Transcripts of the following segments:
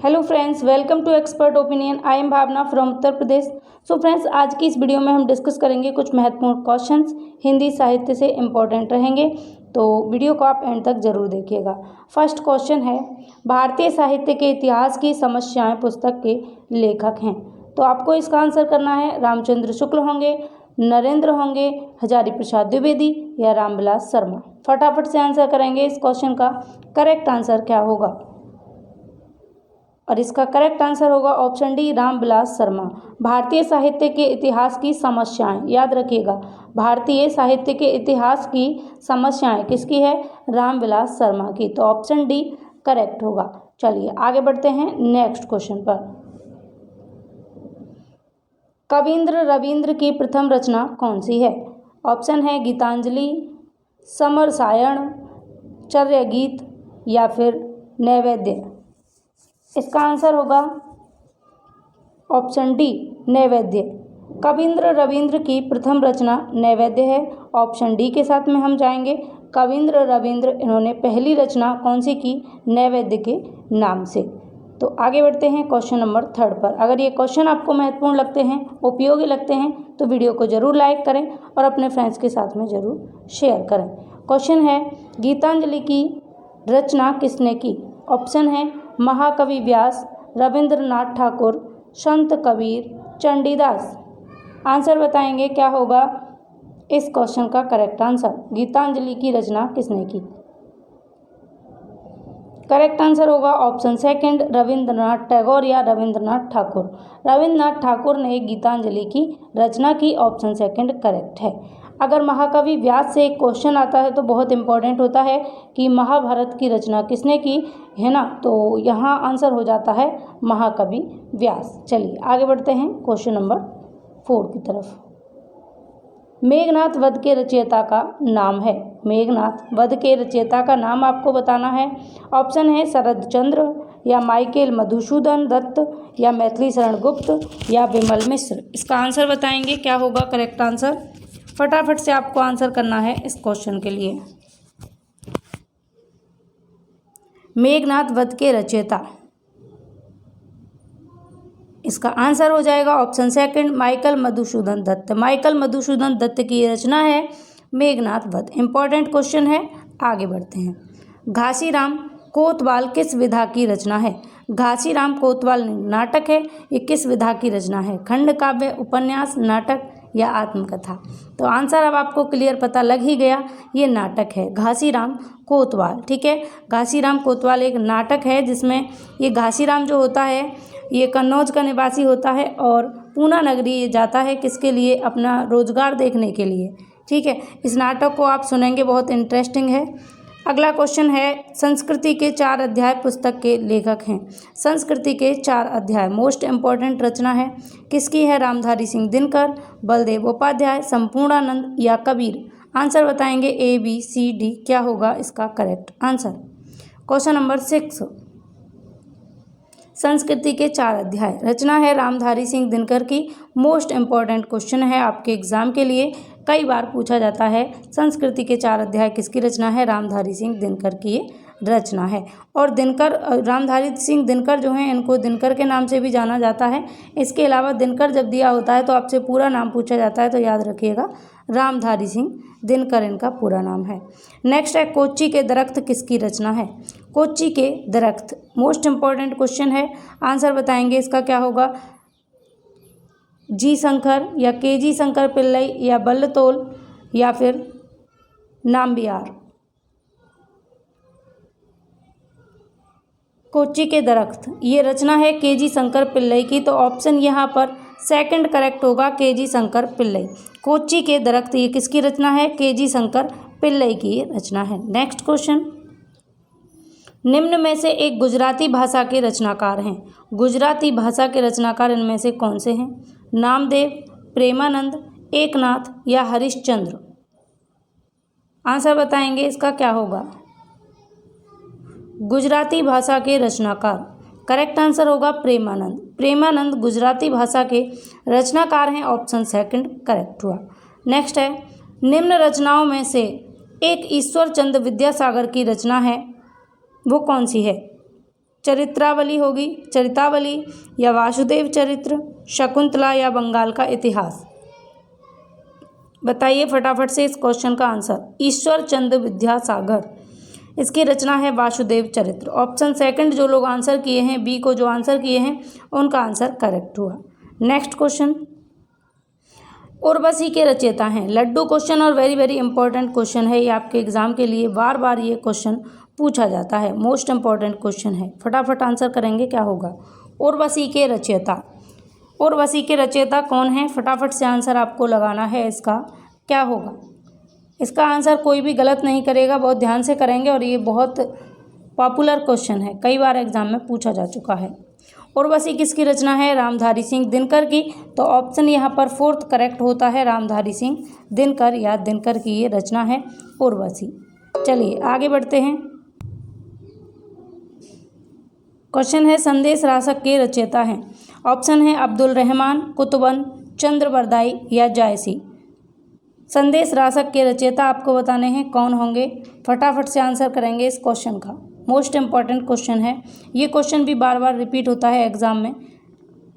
Hello friends, welcome to expert opinion. I am Bhavna from Uttar Pradesh. So friends, आज की इस video में हम डिस्कस करेंगे कुछ महत्वपूर्ण क्वेश्चंस हिंदी साहित्य से इम्पोर्टेंट रहेंगे, तो वीडियो को आप एंड तक जरूर देखिएगा। फर्स्ट क्वेश्चन है, भारतीय साहित्य के इतिहास की समस्याएं पुस्तक के लेखक हैं। तो आपको इसका आंसर करना है, रामचंद्र शुक्ल होंगे, नरेंद्र होंगे, हजारी प्रसाद द्विवेदी या रामविलास शर्मा। फटाफट से आंसर करेंगे इस क्वेश्चन का करेक्ट आंसर क्या होगा, और इसका करेक्ट आंसर होगा ऑप्शन डी, रामविलास शर्मा। भारतीय साहित्य के इतिहास की समस्याएं, याद रखिएगा, भारतीय साहित्य के इतिहास की समस्याएं किसकी है? रामविलास शर्मा की। तो ऑप्शन डी करेक्ट होगा। चलिए आगे बढ़ते हैं नेक्स्ट क्वेश्चन पर। कवींद्र रवींद्र की प्रथम रचना कौन सी है? ऑप्शन है गीतांजलि, समरसायण, चर्यगीत या फिर नैवेद्य। इसका आंसर होगा ऑप्शन डी, नैवेद्य। कवींद्र रवींद्र की प्रथम रचना नैवेद्य है। ऑप्शन डी के साथ में हम जाएंगे। कवींद्र रवींद्र इन्होंने पहली रचना कौन सी की? नैवेद्य के नाम से। तो आगे बढ़ते हैं क्वेश्चन नंबर 3 पर। अगर ये क्वेश्चन आपको महत्वपूर्ण लगते हैं, उपयोगी लगते हैं, तो वीडियो को जरूर लाइक करें और अपने फ्रेंड्स के साथ में जरूर शेयर करें। क्वेश्चन है, गीतांजलि की रचना किसने की? ऑप्शन है महाकवि व्यास, रविंद्रनाथ ठाकुर, संत कबीर, चंडीदास। आंसर बताएंगे क्या होगा इस क्वेश्चन का करेक्ट आंसर। गीतांजलि की रचना किसने की? करेक्ट आंसर होगा ऑप्शन सेकंड, रविंद्रनाथ टैगोर या रविंद्रनाथ ठाकुर। रविंद्रनाथ ठाकुर ने गीतांजलि की रचना की। ऑप्शन सेकंड करेक्ट है। अगर महाकवि व्यास से एक क्वेश्चन आता है तो बहुत इंपॉर्टेंट होता है कि महाभारत की रचना किसने की, है ना, तो यहाँ आंसर हो जाता है महाकवि व्यास। चलिए आगे बढ़ते हैं क्वेश्चन नंबर 4 की तरफ। मेघनाद वध के रचयिता का नाम है। मेघनाद वध के रचयिता का नाम आपको बताना है। ऑप्शन है शरद चंद्र या माइकेल मधुसूदन दत्त या मैथिली शरण गुप्त या विमल मिश्र। इसका आंसर बताएंगे क्या होगा करेक्ट आंसर। फटाफट से आपको आंसर करना है इस क्वेश्चन के लिए। मेघनाद वध के रचयिता, इसका आंसर हो जाएगा option second, Michael Madhusudan Dutt. Michael Madhusudan Dutt की रचना है मेघनाद वध। इंपॉर्टेंट क्वेश्चन है, आगे बढ़ते हैं। घासीराम कोतवाल किस विधा की रचना है? घासीराम कोतवाल नाटक है। ये किस विधा की रचना है? खंड काव्य, उपन्यास, नाटक या आत्मकथा। तो आंसर अब आपको क्लियर पता लग ही गया, ये नाटक है घासीराम कोतवाल। ठीक है, घासीराम कोतवाल एक नाटक है जिसमें ये घासीराम जो होता है ये कन्नौज का निवासी होता है और पूना नगरी ये जाता है किसके लिए? अपना रोजगार देखने के लिए। ठीक है, इस नाटक को आप सुनेंगे, बहुत इंटरेस्टिंग है। अगला क्वेश्चन है, संस्कृति के 4 अध्याय पुस्तक के लेखक हैं। संस्कृति के 4 अध्याय मोस्ट इंपॉर्टेंट रचना है, किसकी है? रामधारी सिंह दिनकर, बलदेव उपाध्याय, संपूर्णानंद या कबीर। आंसर बताएंगे ए बी सी डी, क्या होगा इसका करेक्ट आंसर। क्वेश्चन नंबर 6, संस्कृति के 4 अध्याय रचना है रामधारी सिंह दिनकर की। मोस्ट इंपॉर्टेंट क्वेश्चन है आपके एग्जाम के लिए, कई बार पूछा जाता है। संस्कृति के 4 अध्याय किसकी रचना है? रामधारी सिंह दिनकर की ये रचना है। और दिनकर, रामधारी सिंह दिनकर जो हैं इनको दिनकर के नाम से भी जाना जाता है। इसके अलावा दिनकर जब दिया होता है तो आपसे पूरा नाम पूछा जाता है, तो याद रखिएगा रामधारी सिंह दिनकर इनका पूरा नाम है। नेक्स्ट है, कोच्चि के दरख्त किसकी रचना है? कोच्चि के दरख्त मोस्ट इंपॉर्टेंट क्वेश्चन है, आंसर बताएंगे इसका क्या होगा। जी शंकर या के जी शंकर पिल्लई या बल्लतोल या फिर नाम्बियार। कोच्चि के दरख्त ये रचना है के जी शंकर पिल्लई की। तो ऑप्शन यहाँ पर सेकंड करेक्ट होगा, के जी शंकर पिल्लई। कोच्चि के दरख्त ये किसकी रचना है? के जी शंकर पिल्लई की रचना है। नेक्स्ट क्वेश्चन, निम्न में से एक गुजराती भाषा के रचनाकार हैं। गुजराती भाषा के रचनाकार इनमें से कौन से हैं? नामदेव, प्रेमानंद, एकनाथ या हरिश्चंद्र। आंसर बताएंगे इसका क्या होगा। गुजराती भाषा के रचनाकार, करेक्ट आंसर होगा प्रेमानंद। प्रेमानंद गुजराती भाषा के रचनाकार हैं। ऑप्शन सेकंड करेक्ट हुआ। नेक्स्ट है, निम्न रचनाओं में से एक ईश्वर चंद्र विद्यासागर की रचना है, वो कौन सी है? चरित्रावली होगी, चरितावली या वासुदेव चरित्र, शकुंतला या बंगाल का इतिहास। बताइए फटाफट से इस क्वेश्चन का आंसर। ईश्वर चंद्र विद्यासागर, इसकी रचना है वासुदेव चरित्र। ऑप्शन सेकंड जो लोग आंसर किए हैं, बी को जो आंसर किए हैं, उनका आंसर करेक्ट हुआ। नेक्स्ट क्वेश्चन, उर्वशी के रचयिता हैं। लड्डू क्वेश्चन और वेरी वेरी इंपॉर्टेंट क्वेश्चन है ये आपके एग्जाम के लिए, बार बार ये क्वेश्चन पूछा जाता है, मोस्ट इंपॉर्टेंट क्वेश्चन है। फटाफट आंसर करेंगे, क्या होगा? उर्वशी के रचयिता, उर्वशी के रचयिता कौन है? फटाफट से आंसर आपको लगाना है इसका, क्या होगा? इसका आंसर कोई भी गलत नहीं करेगा, बहुत ध्यान से करेंगे और ये बहुत पॉपुलर क्वेश्चन है, कई बार एग्जाम में पूछा जा चुका है। उर्वशी किसकी रचना है? रामधारी सिंह दिनकर की। तो ऑप्शन यहाँ पर फोर्थ करेक्ट होता है, रामधारी सिंह दिनकर या दिनकर की ये रचना है उर्वशी। चलिए आगे बढ़ते हैं। क्वेश्चन है संदेश रासक के रचयिता हैं। ऑप्शन है अब्दुल रहमान, कुतुबन, चंद्रबरदाई या जायसी। संदेश रासक के रचयिता आपको बताने हैं कौन होंगे, फटाफट से आंसर करेंगे इस क्वेश्चन का। मोस्ट इम्पॉर्टेंट क्वेश्चन है ये, क्वेश्चन भी बार बार रिपीट होता है एग्जाम में,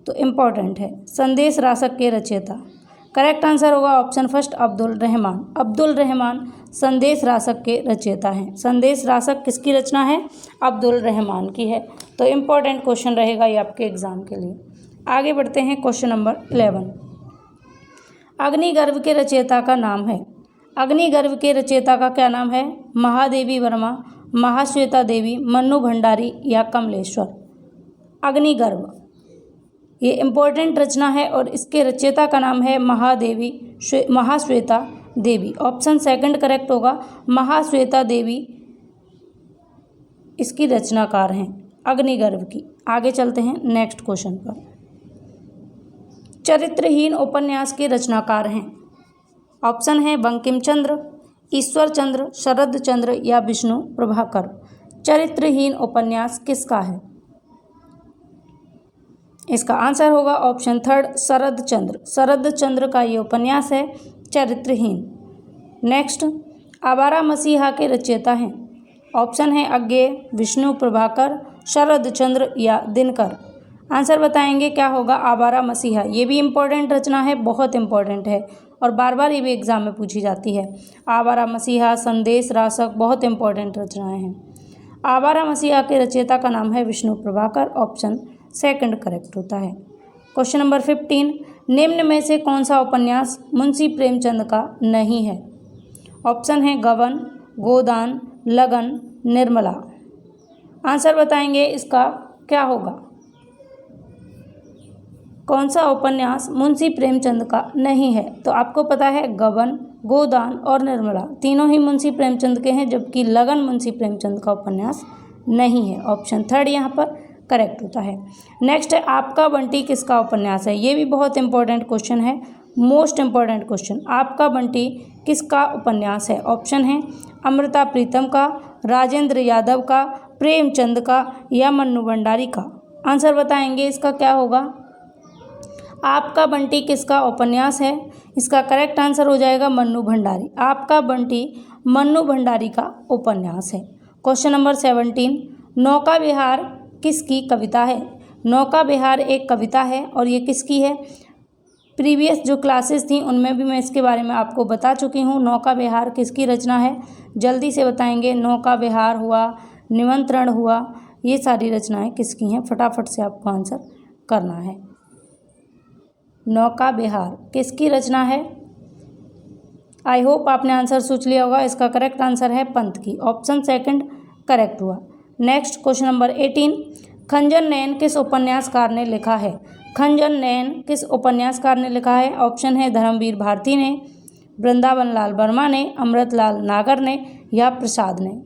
तो इम्पॉर्टेंट है। संदेश रासक के रचयिता, करेक्ट आंसर होगा ऑप्शन फर्स्ट अब्दुल रहमान। अब्दुल रहमान संदेश रासक के रचयिता हैं। संदेश रासक किसकी रचना है? अब्दुल रहमान की है। तो इम्पॉर्टेंट क्वेश्चन रहेगा ये आपके एग्जाम के लिए। आगे बढ़ते हैं क्वेश्चन नंबर 11। अग्निगर्भ के रचयिता का नाम है। अग्निगर्भ के रचयिता का क्या नाम है? महादेवी वर्मा, महाश्वेता देवी, मन्नू भंडारी या कमलेश्वर। अग्निगर्भ ये इम्पोर्टेंट रचना है और इसके रचयिता का नाम है महाश्वेता देवी। ऑप्शन सेकंड करेक्ट होगा, महाश्वेता देवी इसकी रचनाकार हैं अग्निगर्भ की। आगे चलते हैं नेक्स्ट क्वेश्चन पर। चरित्रहीन उपन्यास के रचनाकार हैं। ऑप्शन है बंकिम चंद्र, ईश्वर चंद्र, शरद चंद्र या विष्णु प्रभाकर। चरित्रहीन उपन्यास किसका है? इसका आंसर होगा ऑप्शन थर्ड शरद चंद्र। शरद चंद्र का ये उपन्यास है चरित्रहीन। नेक्स्ट, आवारा मसीहा के रचयिता हैं। ऑप्शन है अज्ञेय, विष्णु प्रभाकर, शरद चंद्र या दिनकर। आंसर बताएंगे क्या होगा? आवारा मसीहा, ये भी इम्पोर्टेंट रचना है, बहुत इम्पोर्टेंट है और बार बार ये भी एग्जाम में पूछी जाती है। आवारा मसीहा, संदेश रासक बहुत इंपॉर्टेंट रचनाएं हैं। आवारा मसीहा के रचयिता का नाम है Vishnu Prabhakar. Option second correct होता है। क्वेश्चन नंबर 15, निम्न में से कौन सा उपन्यास मुंशी प्रेमचंद का नहीं है? ऑप्शन है गबन, गोदान, लगन, निर्मला। आंसर बताएंगे इसका क्या होगा? कौन सा उपन्यास मुंशी प्रेमचंद का नहीं है? तो आपको पता है गबन, गोदान और निर्मला तीनों ही मुंशी प्रेमचंद के हैं, जबकि लगन मुंशी प्रेमचंद का उपन्यास नहीं है। ऑप्शन थर्ड यहाँ पर करेक्ट होता है। नेक्स्ट है आपका बंटी किसका उपन्यास है? ये भी बहुत इंपॉर्टेंट क्वेश्चन है, मोस्ट इंपॉर्टेंट क्वेश्चन। आपका बंटी किसका उपन्यास है? ऑप्शन है अमृता प्रीतम का, राजेंद्र यादव का, प्रेमचंद का या मन्नू भंडारी का। आंसर बताएंगे इसका क्या होगा? आपका बंटी किसका उपन्यास है? इसका करेक्ट आंसर हो जाएगा मन्नू भंडारी। आपका बंटी मन्नू भंडारी का उपन्यास है। क्वेश्चन नंबर 17, नौका विहार किसकी कविता है? नौका विहार एक कविता है और ये किसकी है? प्रीवियस जो क्लासेस थी उनमें भी मैं इसके बारे में आपको बता चुकी हूँ। नौका विहार किसकी रचना है? जल्दी से बताएंगे। नौका विहार हुआ, निमंत्रण हुआ, ये सारी रचनाएं किसकी हैं? फटाफट से आपको आंसर करना है। नौका विहार किसकी रचना है? आई होप आपने आंसर सोच लिया होगा। इसका करेक्ट आंसर है पंत की। ऑप्शन सेकंड करेक्ट हुआ। नेक्स्ट क्वेश्चन नंबर 18, खंजन नयन किस उपन्यासकार ने लिखा है? खंजन नयन किस उपन्यासकार ने लिखा है? ऑप्शन है धर्मवीर भारती ने, वृंदावन लाल वर्मा ने, अमृतलाल नागर ने या प्रसाद ने।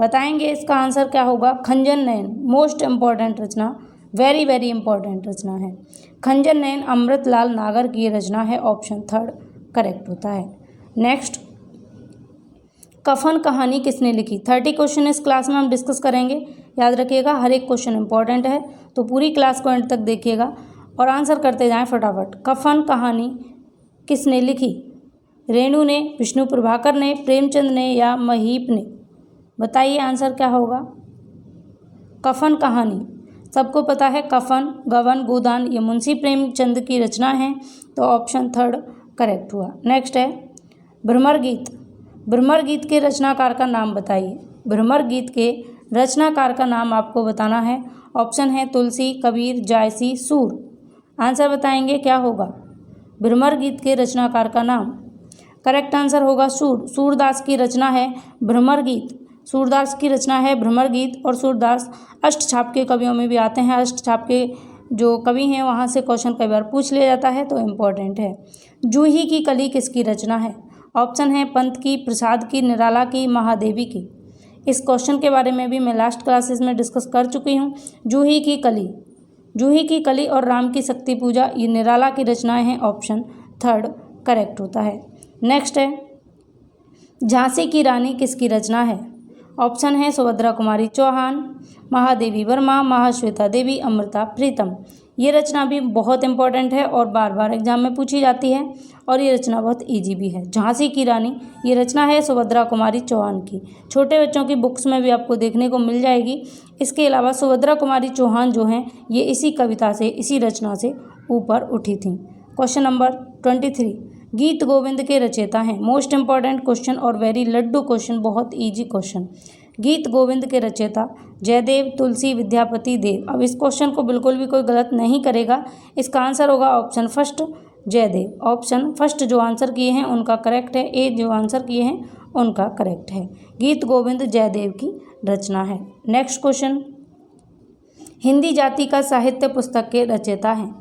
बताएंगे इसका आंसर क्या होगा? खंजन नयन मोस्ट इम्पॉर्टेंट रचना, वेरी वेरी इंपॉर्टेंट रचना है। खंजन नयन अमृतलाल नागर की रचना है। ऑप्शन थर्ड करेक्ट होता है। नेक्स्ट, कफन कहानी किसने लिखी? 30 क्वेश्चन इस क्लास में हम डिस्कस करेंगे, याद रखिएगा हर एक क्वेश्चन इंपॉर्टेंट है, तो पूरी क्लास को एंड तक देखिएगा और आंसर करते जाएं फटाफट। कफन कहानी किसने लिखी? रेणु ने, विष्णु प्रभाकर ने, प्रेमचंद ने या महीप ने। बताइए आंसर क्या होगा? कफन कहानी, सबको पता है कफन, गबन, गोदान ये मुंशी प्रेमचंद की रचना है, तो ऑप्शन 3 करेक्ट हुआ। नेक्स्ट है भ्रमर गीत। भ्रमर गीत के रचनाकार का नाम बताइए। भ्रमर गीत के रचनाकार का नाम आपको बताना है। ऑप्शन है तुलसी, कबीर, जायसी, सूर। आंसर बताएंगे क्या होगा भ्रमर गीत के रचनाकार का नाम। करेक्ट आंसर होगा सूर। सूरदास की रचना है भ्रमर गीत। सूरदास की रचना है भ्रमर गीत। और सूरदास अष्टछाप के कवियों में भी आते हैं। अष्टछाप के जो कवि हैं वहाँ से क्वेश्चन कई बार पूछ लिया जाता है, तो इम्पोर्टेंट है। जूही की कली किसकी रचना है। ऑप्शन है पंत की, प्रसाद की, निराला की, महादेवी की। इस क्वेश्चन के बारे में भी मैं लास्ट क्लासेस में डिस्कस कर चुकी हूँ। जूही की कली, जूही की कली और राम की शक्ति पूजा ये निराला की रचनाएं हैं। ऑप्शन 3 करेक्ट होता है। नेक्स्ट है झांसी की रानी किसकी रचना है। ऑप्शन है सुभद्रा कुमारी चौहान, महादेवी वर्मा, महाश्वेता देवी, अमृता प्रीतम। ये रचना भी बहुत इंपॉर्टेंट है और बार बार एग्जाम में पूछी जाती है और ये रचना बहुत इजी भी है। झांसी की रानी ये रचना है सुभद्रा कुमारी चौहान की। छोटे बच्चों की बुक्स में भी आपको देखने को मिल जाएगी। इसके अलावा सुभद्रा कुमारी चौहान जो हैं ये इसी कविता से, इसी रचना से ऊपर उठी थी। क्वेश्चन नंबर 23, गीत गोविंद के रचयिता हैं। मोस्ट इंपॉर्टेंट क्वेश्चन और वेरी लड्डू क्वेश्चन, बहुत ईजी क्वेश्चन। गीत गोविंद के रचयिता जयदेव, तुलसी, विद्यापति, देव। अब इस क्वेश्चन को बिल्कुल भी कोई गलत नहीं करेगा। इसका आंसर होगा option first Jayadev. Option first जो आंसर किए हैं उनका करेक्ट है। ए जो आंसर किए हैं उनका करेक्ट है। गीत गोविंद जयदेव की रचना है। नेक्स्ट क्वेश्चन, हिंदी जाति का साहित्य पुस्तक के रचयिता हैं।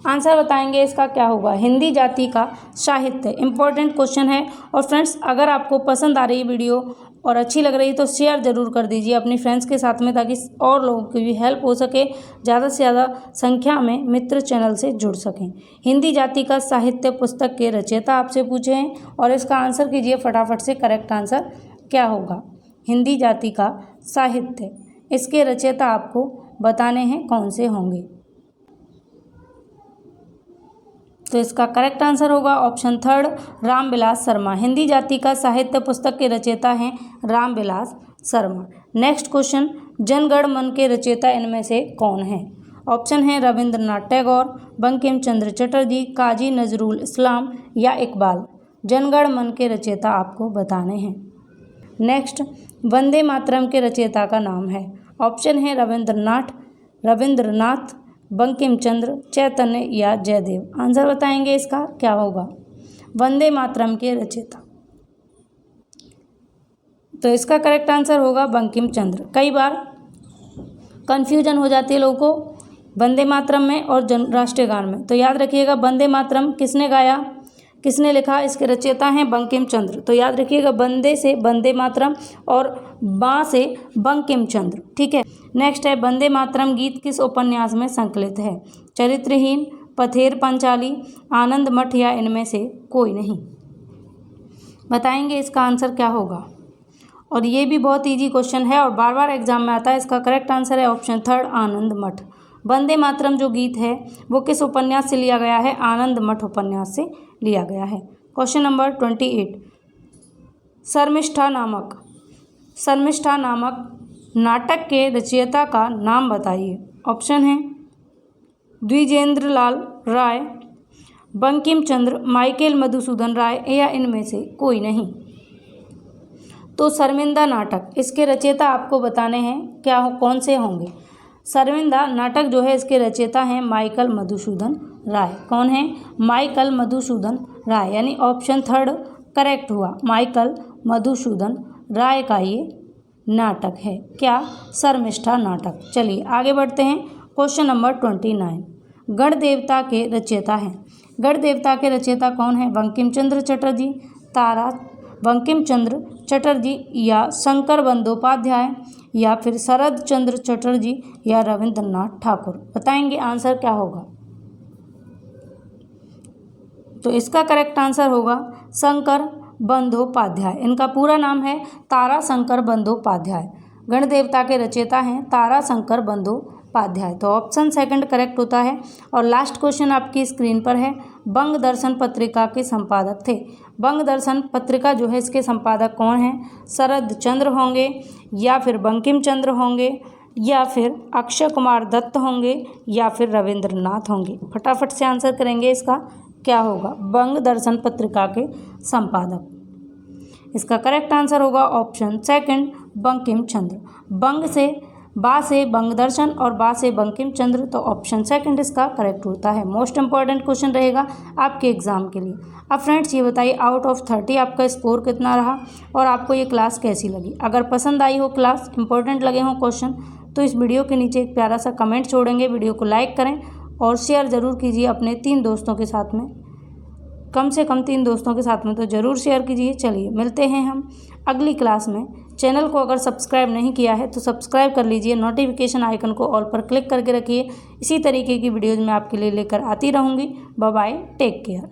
आंसर बताएंगे इसका क्या होगा। हिंदी जाति का साहित्य, इंपॉर्टेंट क्वेश्चन है। और फ्रेंड्स अगर आपको पसंद आ रही है वीडियो और अच्छी लग रही है तो शेयर ज़रूर कर दीजिए अपनी फ्रेंड्स के साथ में, ताकि और लोगों की भी हेल्प हो सके, ज़्यादा से ज़्यादा संख्या में मित्र चैनल से जुड़ सकें। हिंदी जाति का साहित्य पुस्तक के रचयिता आपसे पूछे हैं और इसका आंसर कीजिए फटाफट से। करेक्ट आंसर क्या होगा। हिंदी जाति का साहित्य, इसके रचयिता आपको बताने हैं कौन से होंगे। तो इसका करेक्ट आंसर होगा ऑप्शन 3 रामविलास शर्मा। हिंदी जाति का साहित्य पुस्तक के रचयिता हैं रामविलास शर्मा। नेक्स्ट क्वेश्चन, जनगण मन के रचयिता इनमें से कौन है। ऑप्शन है रविंद्रनाथ टैगोर, बंकिम चंद्र चटर्जी, काजी नजरुल इस्लाम या इकबाल। जनगण मन के रचयिता आपको बताने हैं। नेक्स्ट, वंदे मातरम के रचयिता का नाम है। ऑप्शन है रविंद्रनाथ, बंकिम चंद्र, चैतन्य या जयदेव। आंसर बताएंगे इसका क्या होगा। वंदे मातरम के रचयिता, तो इसका करेक्ट आंसर होगा बंकिम चंद्र। कई बार कंफ्यूजन हो जाती है लोगों को वंदे मातरम में और राष्ट्रीय गान में, तो याद रखिएगा वंदे मातरम किसने गाया, किसने लिखा, इसके रचयिता हैं बंकिम चंद्र। तो याद रखिएगा वंदे से वंदे मातरम और बा से बंकिम चंद्र। ठीक है। नेक्स्ट है वंदे मातरम गीत किस उपन्यास में संकलित है। चरित्रहीन, पथेर पंचाली, आनंद मठ या इनमें से कोई नहीं। बताएंगे इसका आंसर क्या होगा। और ये भी बहुत इजी क्वेश्चन है और बार बार एग्जाम में आता है। इसका करेक्ट आंसर है ऑप्शन 3 आनंद मठ। वंदे मातरम जो गीत है वो किस उपन्यास से लिया गया है। आनंद मठ उपन्यास से लिया गया है। क्वेश्चन नंबर 28, शर्मिष्ठा नामक नाटक के रचयिता का नाम बताइए। ऑप्शन है द्विजेंद्र लाल राय, बंकिम चंद्र, माइकल मधुसूदन राय या इनमें से कोई नहीं। तो शर्मिंदा नाटक, इसके रचयिता आपको बताने हैं क्या कौन से होंगे। शर्मिंदा नाटक जो है इसके रचयिता हैं माइकल मधुसूदन राय। कौन है, माइकल मधुसूदन राय, यानी ऑप्शन 3 करेक्ट हुआ। माइकल मधुसूदन राय का ये नाटक है क्या, शर्मिष्ठा नाटक। चलिए आगे बढ़ते हैं। क्वेश्चन नंबर 29, गणदेवता के रचयिता हैं। गणदेवता के रचयिता कौन है। बंकिम चंद्र चटर्जी या शंकर बंदोपाध्याय या फिर शरद चंद्र चटर्जी या रविंद्रनाथ ठाकुर। बताएंगे आंसर क्या होगा। तो इसका करेक्ट आंसर होगा शंकर बंदोपाध्याय। इनका पूरा नाम है तारा शंकर बंदोपाध्याय। गणदेवता के रचयिता हैं तारा शंकर बंदोपाध्याय। तो ऑप्शन 2 करेक्ट होता है। और लास्ट क्वेश्चन आपकी स्क्रीन पर है, बंग दर्शन पत्रिका के संपादक थे। बंग दर्शन पत्रिका जो है इसके संपादक कौन हैं। शरद चंद्र होंगे या फिर बंकिम चंद्र होंगे या फिर अक्षय कुमार दत्त होंगे या फिर रविंद्रनाथ होंगे। फटाफट से आंसर करेंगे इसका क्या होगा। बंग दर्शन पत्रिका के संपादक। इसका करेक्ट आंसर होगा ऑप्शन सेकंड बंकिम चंद्र। बंग से बा से बंग दर्शन और बा से बंकिम चंद्र, तो ऑप्शन सेकंड इसका करेक्ट होता है। मोस्ट इंपॉर्टेंट क्वेश्चन रहेगा आपके एग्जाम के लिए। अब फ्रेंड्स ये बताइए आउट ऑफ 30 आपका स्कोर कितना रहा और आपको ये क्लास कैसी लगी। अगर पसंद आई हो क्लास, इंपॉर्टेंट लगे हों क्वेश्चन, तो इस वीडियो के नीचे एक प्यारा सा कमेंट छोड़ेंगे। वीडियो को लाइक करें और शेयर ज़रूर कीजिए अपने 3 दोस्तों के साथ में, कम से कम 3 दोस्तों के साथ में तो ज़रूर शेयर कीजिए। चलिए मिलते हैं हम अगली क्लास में। चैनल को अगर सब्सक्राइब नहीं किया है तो सब्सक्राइब कर लीजिए, नोटिफिकेशन आइकन को ऑल पर क्लिक करके रखिए। इसी तरीके की वीडियोज़ मैं आपके लिए लेकर आती रहूँगी। Bye bye, take care.